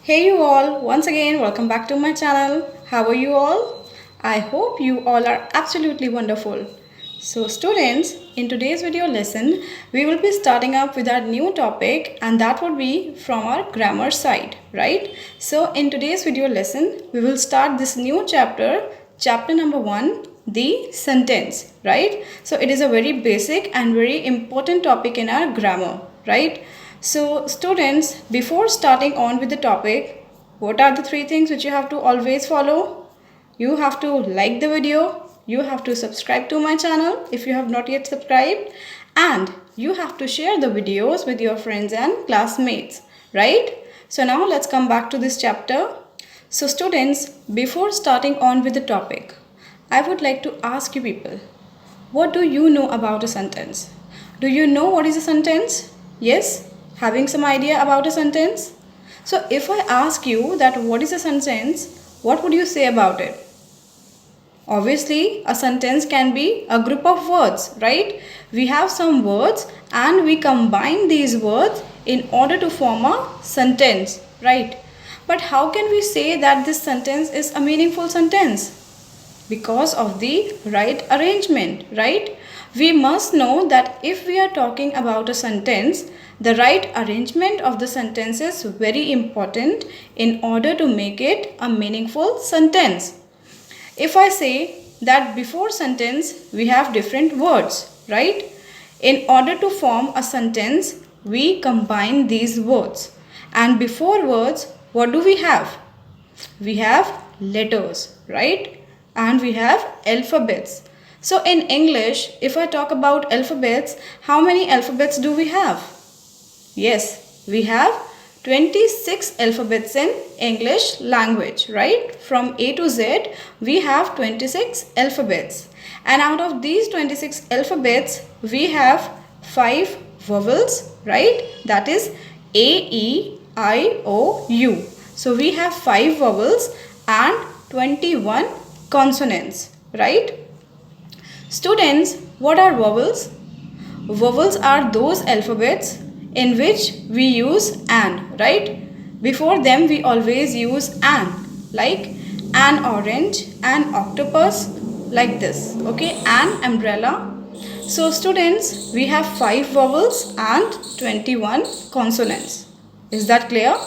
Hey you all, once again welcome back to my channel. How are you all? I hope you all are absolutely wonderful. So students, in today's video lesson, we will be starting up with our new topic and that would be from our grammar side, right? So in today's video lesson, we will start this new chapter number 1, the sentence, right? So it is a very basic and very important topic in our grammar, right? So students, before starting on with the topic, what are the 3 things which you have to always follow? You have to like the video, you have to subscribe to my channel if you have not yet subscribed, and you have to share the videos with your friends and classmates, right? So now let's come back to this chapter. So students, before starting on with the topic, I would like to ask you people, what do you know about a sentence? Do you know what is a sentence? Yes? Having some idea about a sentence? So if I ask you that what is a sentence, what would you say about it? Obviously, a sentence can be a group of words, right? We have some words and we combine these words in order to form a sentence, right? But how can we say that this sentence is a meaningful sentence? Because of the right arrangement, right? We must know that if we are talking about a sentence, the right arrangement of the sentence is very important in order to make it a meaningful sentence. If I say that before sentence we have different words, right? In order to form a sentence, we combine these words. And before words, what do we have? We have letters, right? And we have alphabets. So in English, if I talk about alphabets, how many alphabets do we have? Yes, we have 26 alphabets in English language, right? From A to Z, we have 26 alphabets. And out of these 26 alphabets, we have 5 vowels, right? That is A, E, I, O, U. So we have 5 vowels and 21 consonants, right? Students, what are vowels? Vowels are those alphabets in which we use an, right? Before them we always use an, like an orange, an octopus, like this, okay? An umbrella. So students, we have 5 vowels and 21 consonants. Is that clear?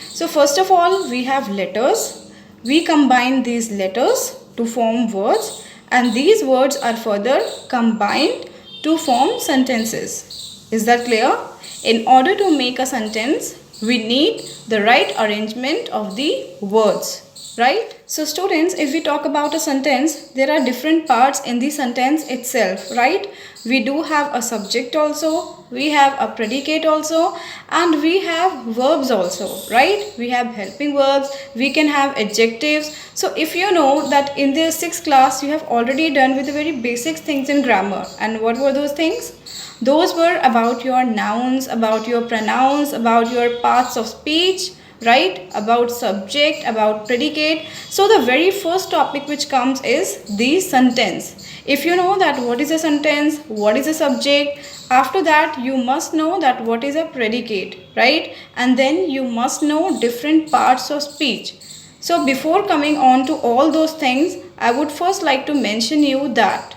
So first of all, we have letters. We combine these letters to form words and these words are further combined to form sentences. Is that clear? In order to make a sentence, we need the right arrangement of the words, right? So students, if we talk about a sentence, there are different parts in the sentence itself, right? We do have a subject also, we have a predicate also, and we have verbs also, right? We have helping verbs, we can have adjectives. So if you know that in the 6th class you have already done with the very basic things in grammar, and what were those things? Those were about your nouns, about your pronouns, about your parts of speech, right? About subject, about predicate. So the very first topic which comes is the sentence. If you know that what is a sentence, what is a subject, after that you must know that what is a predicate, right? And then you must know different parts of speech. So before coming on to all those things, I would first like to mention you that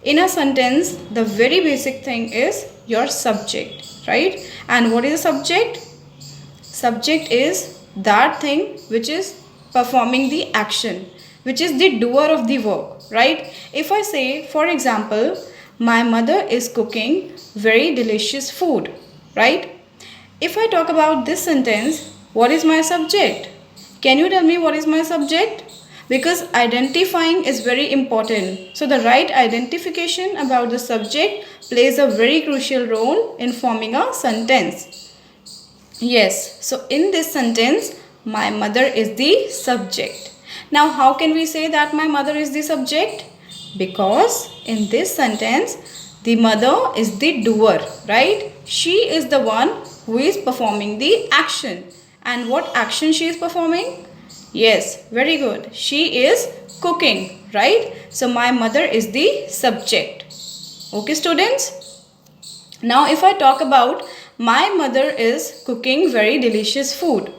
in a sentence, the very basic thing is your subject, right? And what is a subject? Subject is that thing which is performing the action, which is the doer of the work, right? If I say, for example, my mother is cooking very delicious food, right? If I talk about this sentence, what is my subject? Can you tell me what is my subject? Because identifying is very important. So the right identification about the subject plays a very crucial role in forming a sentence. Yes, so in this sentence, my mother is the subject. Now how can we say that my mother is the subject? Because in this sentence, the mother is the doer, right? She is the one who is performing the action. And what action she is performing? Yes, very good. She is cooking, right? So my mother is the subject. Okay, students? Now if I talk about my mother is cooking very delicious food,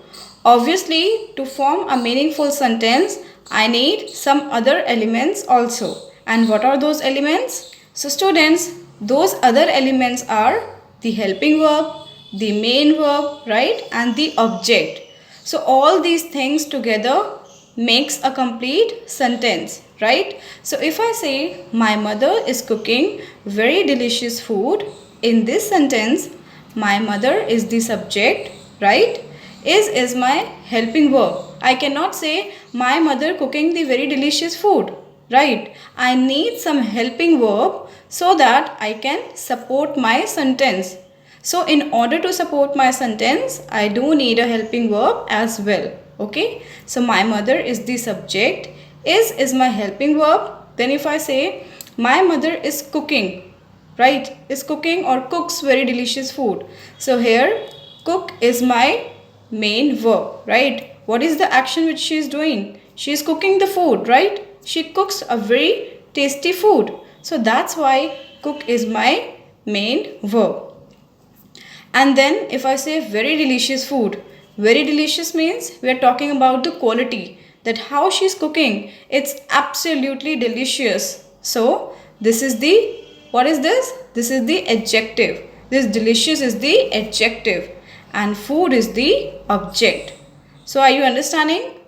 Obviously, to form a meaningful sentence, I need some other elements also. And what are those elements? So students, those other elements are the helping verb, the main verb, right? And the object. So all these things together makes a complete sentence, right? So if I say my mother is cooking very delicious food, in this sentence my mother is the subject, right? Is my helping verb. I cannot say my mother cooking the very delicious food, right? I need some helping verb so that I can support my sentence. So in order to support my sentence, I do need a helping verb as well. Okay. So my mother is the subject. Is my helping verb. Then if I say my mother is cooking, right? Is cooking or cooks very delicious food. So here cook is my main verb, right? What is the action which she is doing? She is cooking the food, right? She cooks a very tasty food. So that's why cook is my main verb. And then if I say very delicious food, very delicious means we are talking about the quality, that how she's cooking. It's absolutely delicious. So this is the, what is this? This is the adjective. This delicious is the adjective and food is the object. So are you understanding?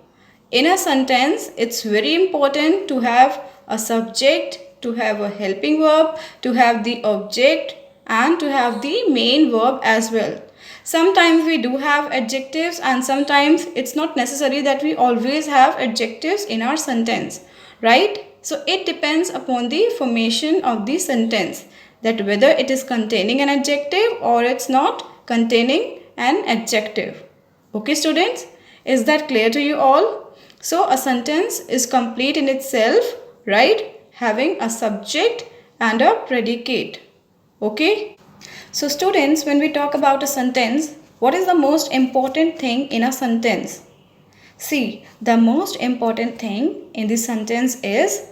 In a sentence, it's very important to have a subject, to have a helping verb, to have the object, and to have the main verb as well. Sometimes we do have adjectives and sometimes it's not necessary that we always have adjectives in our sentence, right? So it depends upon the formation of the sentence, that whether it is containing an adjective or it's not containing an adjective. Okay students, is that clear to you all? So a sentence is complete in itself, right? Having a subject and a predicate. Okay. So students, when we talk about a sentence, what is the most important thing in a sentence? See, the most important thing in the sentence is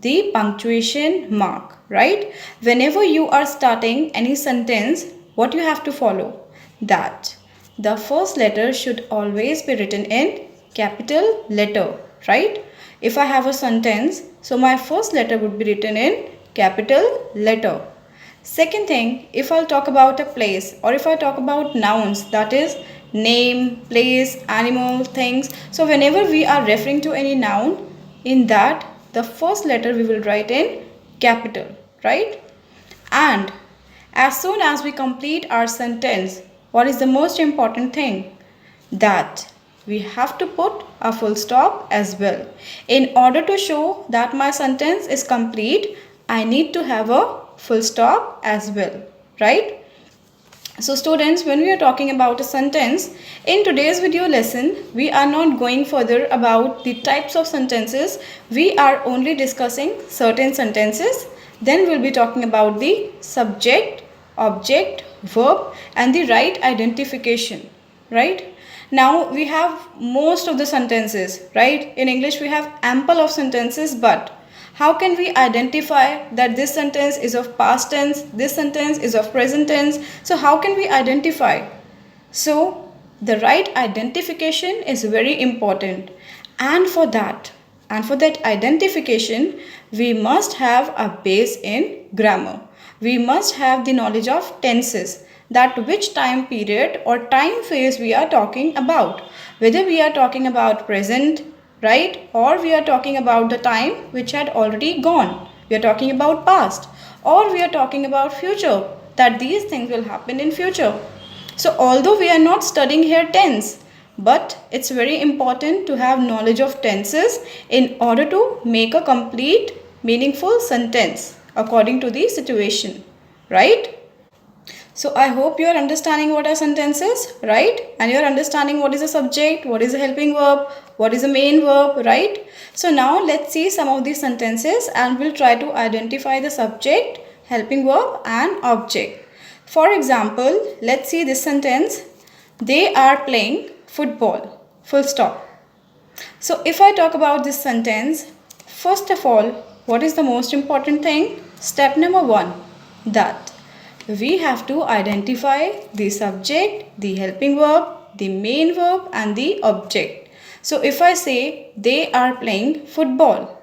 the punctuation mark, right? Whenever you are starting any sentence, what you have to follow? That the first letter should always be written in capital letter, right? If I have a sentence, so my first letter would be written in capital letter. Second thing, if I'll talk about a place or if I talk about nouns, that is name, place, animal, things. So whenever we are referring to any noun, in that the first letter we will write in capital, right? And as soon as we complete our sentence, what is the most important thing? That we have to put a full stop as well. In order to show that my sentence is complete, I need to have a full stop as well, right? So students, when we are talking about a sentence, in today's video lesson, we are not going further about the types of sentences. We are only discussing certain sentences. Then we'll be talking about the subject, object, verb and the right identification, right? Now we have most of the sentences, right? In English we have ample of sentences, but how can we identify that this sentence is of past tense, this sentence is of present tense? So how can we identify? So the right identification is very important. And for that identification, we must have a base in grammar. We must have the knowledge of tenses, that which time period or time phase we are talking about. Whether we are talking about present, right? Or we are talking about the time which had already gone. We are talking about past. Or we are talking about future, that these things will happen in future. So although we are not studying here tense, but it's very important to have knowledge of tenses in order to make a complete meaningful sentence according to the situation, right? So I hope you are understanding what are sentences, right? And you are understanding what is a subject, what is a helping verb, what is a main verb, right? So now let's see some of these sentences and we'll try to identify the subject, helping verb and object. For example, let's see this sentence. They are playing football, full stop. So if I talk about this sentence, first of all, what is the most important thing? Step number 1, that we have to identify the subject, the helping verb the main verb and the object. So if I say they are playing football,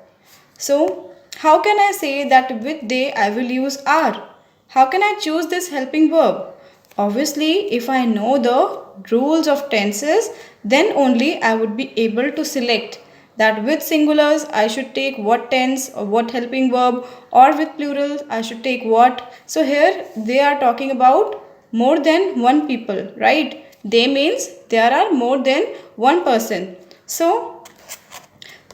so how can I say that with they I will use are? How can I choose this helping verb? Obviously, if I know the rules of tenses, then only I would be able to select that with singulars I should take what tense or what helping verb, or with plurals I should take what. So here they are talking about more than one people, right? They means there are more than one person. So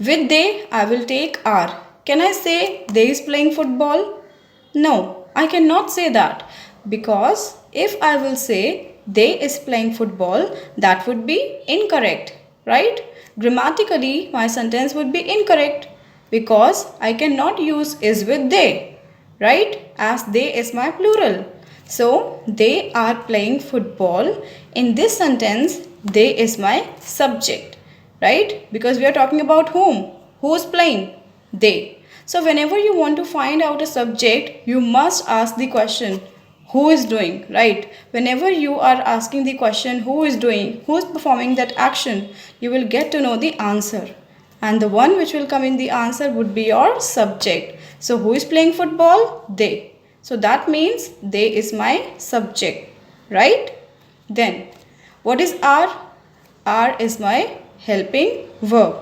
with they, I will take are. Can I say they is playing football? No, I cannot say that, because if I will say they is playing football, that would be incorrect, right? Grammatically, my sentence would be incorrect because I cannot use is with they, right? As they is my plural. So, they are playing football. In this sentence, they is my subject, right? Because we are talking about whom? Who's playing? They. So whenever you want to find out a subject, you must ask the question, who is doing, right? Whenever you are asking the question, who is doing, who is performing that action, you will get to know the answer. And the one which will come in the answer would be your subject. So who is playing football? They. So that means they is my subject, right? Then what is are? Are is my helping verb.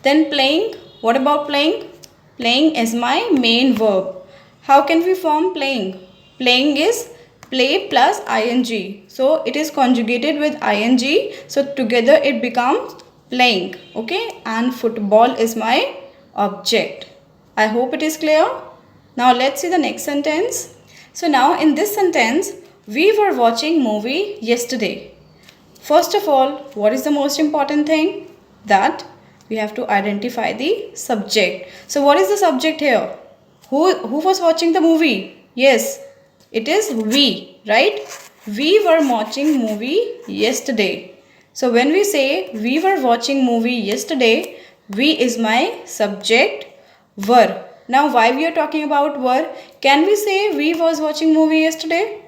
Then playing. What about playing? Playing is my main verb. How can we form playing? Playing is play plus ing. So it is conjugated with ing. So together it becomes playing. Okay. And football is my object. I hope it is clear. Now let's see the next sentence. So now in this sentence, we were watching movie yesterday. First of all, what is the most important thing? That we have to identify the subject. So what is the subject here? Who was watching the movie? Yes, it is we, right? We were watching movie yesterday. So when we say we were watching movie yesterday, we is my subject, were. Now why we are talking about were? Can we say we was watching movie yesterday?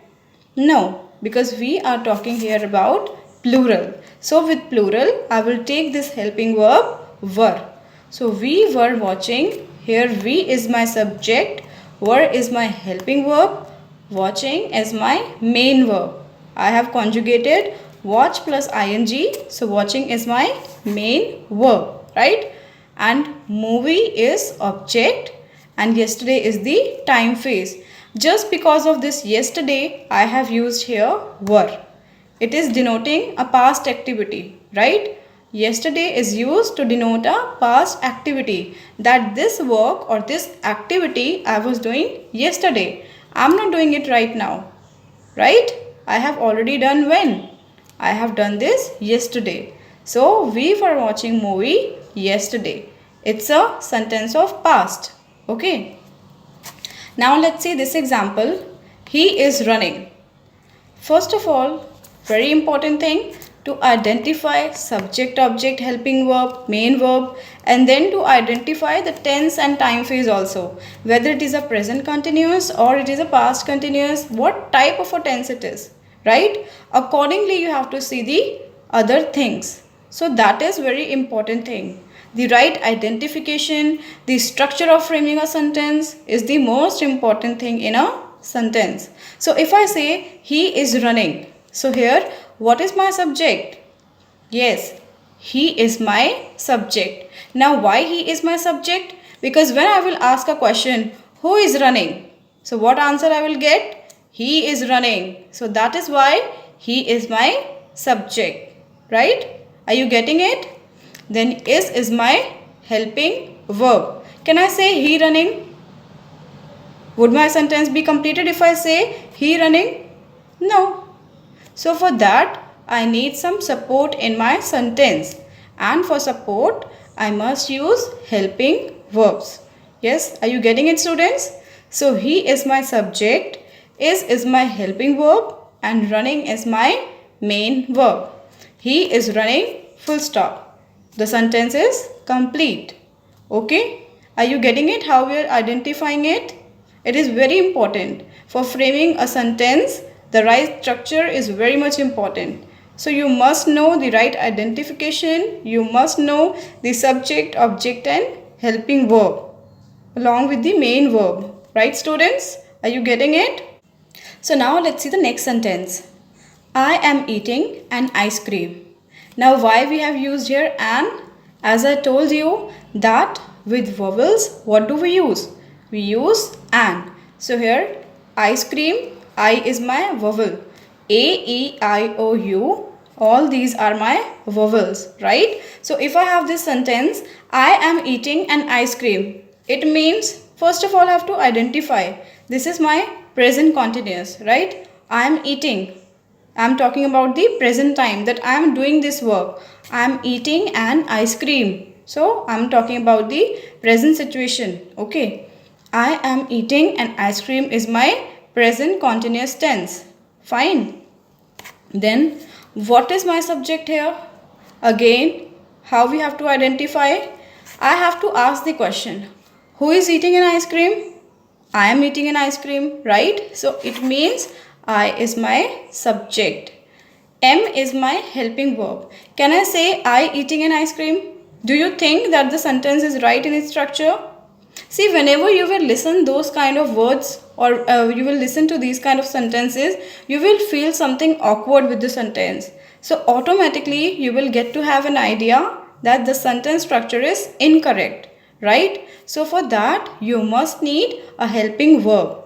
No, because we are talking here about plural. So with plural, I will take this helping verb were. So we were watching. Here we is my subject, were is my helping verb, watching is my main verb. I have conjugated watch plus ing. So watching is my main verb, right? And movie is object and yesterday is the time phase. Just because of this yesterday, I have used here were. It is denoting a past activity, right? Yesterday is used to denote a past activity, that this work or this activity I was doing yesterday. I am not doing it right now, right? I have already done when? I have done this yesterday. So we were watching movie yesterday. It's a sentence of past. Okay. Now let's see this example. He is running. First of all, very important thing, to identify subject, object, helping verb, main verb, and then to identify the tense and time phase also. Whether it is a present continuous or it is a past continuous, what type of a tense it is, right? Accordingly, you have to see the other things. So that is very important thing. The right identification, the structure of framing a sentence is the most important thing in a sentence. So if I say he is running, so here what is my subject? Yes, he is my subject. Now why he is my subject? Because when I will ask a question, who is running? So what answer I will get? He is running. So that is why he is my subject, right? Are you getting it? Then is my helping verb. Can I say he running? Would my sentence be completed if I say he running? No. So for that, I need some support in my sentence. And for support, I must use helping verbs. Yes, are you getting it, students? So he is my subject, is my helping verb, and running is my main verb. He is running, full stop. The sentence is complete. Okay? Are you getting it? How we are identifying it? It is very important. For framing a sentence, the right structure is very much important. So you must know the right identification. You must know the subject, object and helping verb along with the main verb. Right, students? Are you getting it? So now let's see the next sentence. I am eating an ice cream. Now why we have used here an? As I told you that with vowels, what do we use? We use an. So here ice cream, I is my vowel. A, E, I, O, U, all these are my vowels, right? So if I have this sentence, I am eating an ice cream. It means first of all I have to identify. This is my present continuous, right? I am eating. I am talking about the present time that I am doing this work. I am eating an ice cream. So I am talking about the present situation. Okay. I am eating an ice cream is my present continuous tense. Fine. Then what is my subject here? Again, how we have to identify? I have to ask the question. Who is eating an ice cream? I am eating an ice cream, right? So it means I is my subject. M is my helping verb. Can I say I eating an ice cream? Do you think that the sentence is right in its structure? See, whenever you will listen those kind of words or you will listen to these kind of sentences, you will feel something awkward with the sentence. So automatically you will get to have an idea that the sentence structure is incorrect, right? So for that you must need a helping verb.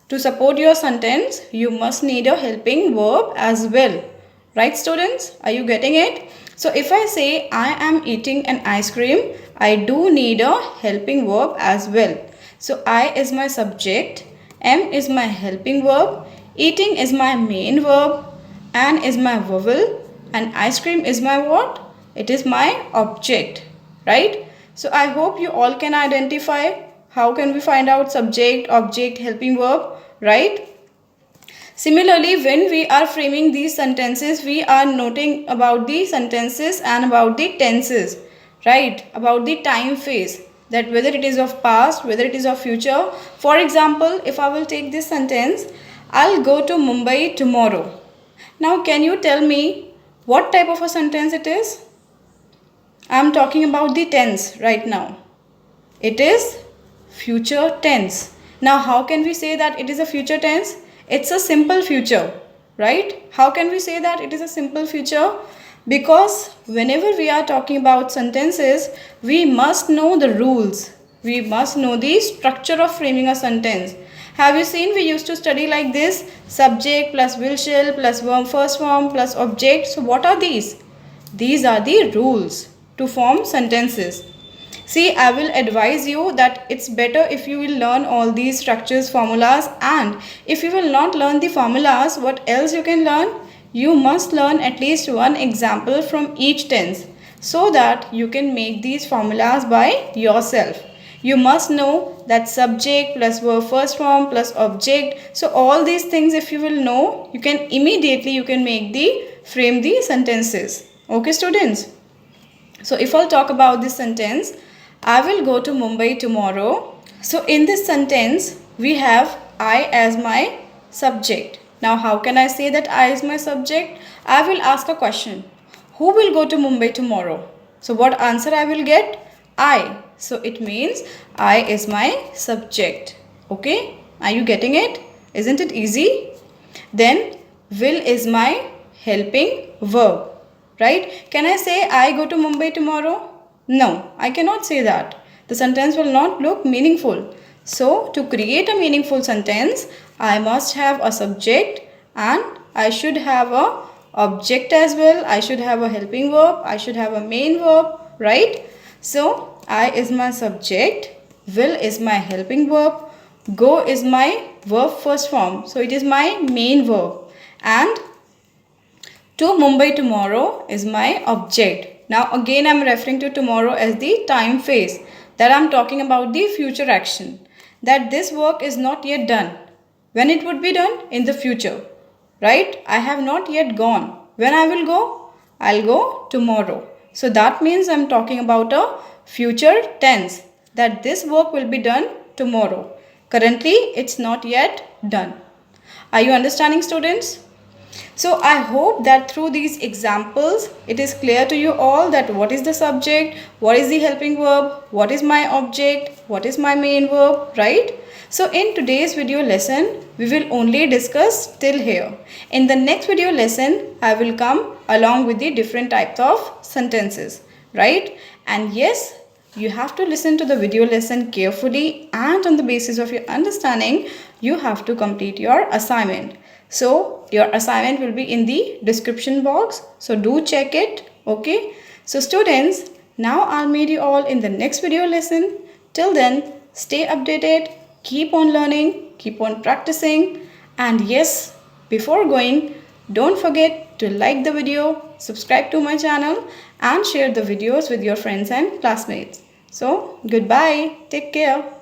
To support your sentence, you must need a helping verb as well. Right, students? Are you getting it? So if I say I am eating an ice cream, I do need a helping verb as well. So I is my subject, am is my helping verb, eating is my main verb, an is my vowel, and ice cream is my what? It is my object. Right? So I hope you all can identify how can we find out subject, object, helping verb, right? Similarly, when we are framing these sentences, we are noting about the sentences and about the tenses, right? About the time phase, that whether it is of past, whether it is of future. For example, if I will take this sentence, I'll go to Mumbai tomorrow. Now, can you tell me what type of a sentence it is? I'm talking about the tense right now. It is future tense. Now, how can we say that it is a future tense? It's a simple future, right? How can we say that it is a simple future? Because whenever we are talking about sentences, we must know the rules. We must know the structure of framing a sentence. Have you seen we used to study like this? Subject plus will shall plus verb first form plus object. So what are these? These are the rules to form sentences. See, I will advise you that it's better if you will learn all these structures, formulas, and if you will not learn the formulas, what else you can learn? You must learn at least one example from each tense so that you can make these formulas by yourself. You must know that subject plus verb first form plus object. So all these things if you will know, you can immediately frame the sentences. Okay, students? So if I'll talk about this sentence, I will go to Mumbai tomorrow. So in this sentence, we have I as my subject. Now how can I say that I is my subject? I will ask a question. Who will go to Mumbai tomorrow? So what answer I will get? I. So it means I is my subject. Okay? Are you getting it? Isn't it easy? Then will is my helping verb. Right? Can I say I go to Mumbai tomorrow? No, I cannot say that. The sentence will not look meaningful. So, to create a meaningful sentence, I must have a subject and I should have a object as well. I should have a helping verb. I should have a main verb, right? So, I is my subject, will is my helping verb, go is my verb first form. So, it is my main verb and to Mumbai tomorrow is my object. Now again I am referring to tomorrow as the time phase, that I am talking about the future action, that this work is not yet done. When it would be done? In the future, right? I have not yet gone. When I will go? I'll go tomorrow. So that means I'm talking about a future tense, that this work will be done tomorrow. Currently it's not yet done. Are you understanding, students? So I hope that through these examples, it is clear to you all that what is the subject, what is the helping verb, what is my object, what is my main verb, right? So in today's video lesson, we will only discuss till here. In the next video lesson, I will come along with the different types of sentences, right? And yes, you have to listen to the video lesson carefully, and on the basis of your understanding, you have to complete your assignment. So your assignment will be in the description box. So do check it. Okay. So students, now I'll meet you all in the next video lesson. Till then, stay updated, keep on learning, keep on practicing. And yes, before going, don't forget to like the video, subscribe to my channel and share the videos with your friends and classmates. So goodbye. Take care.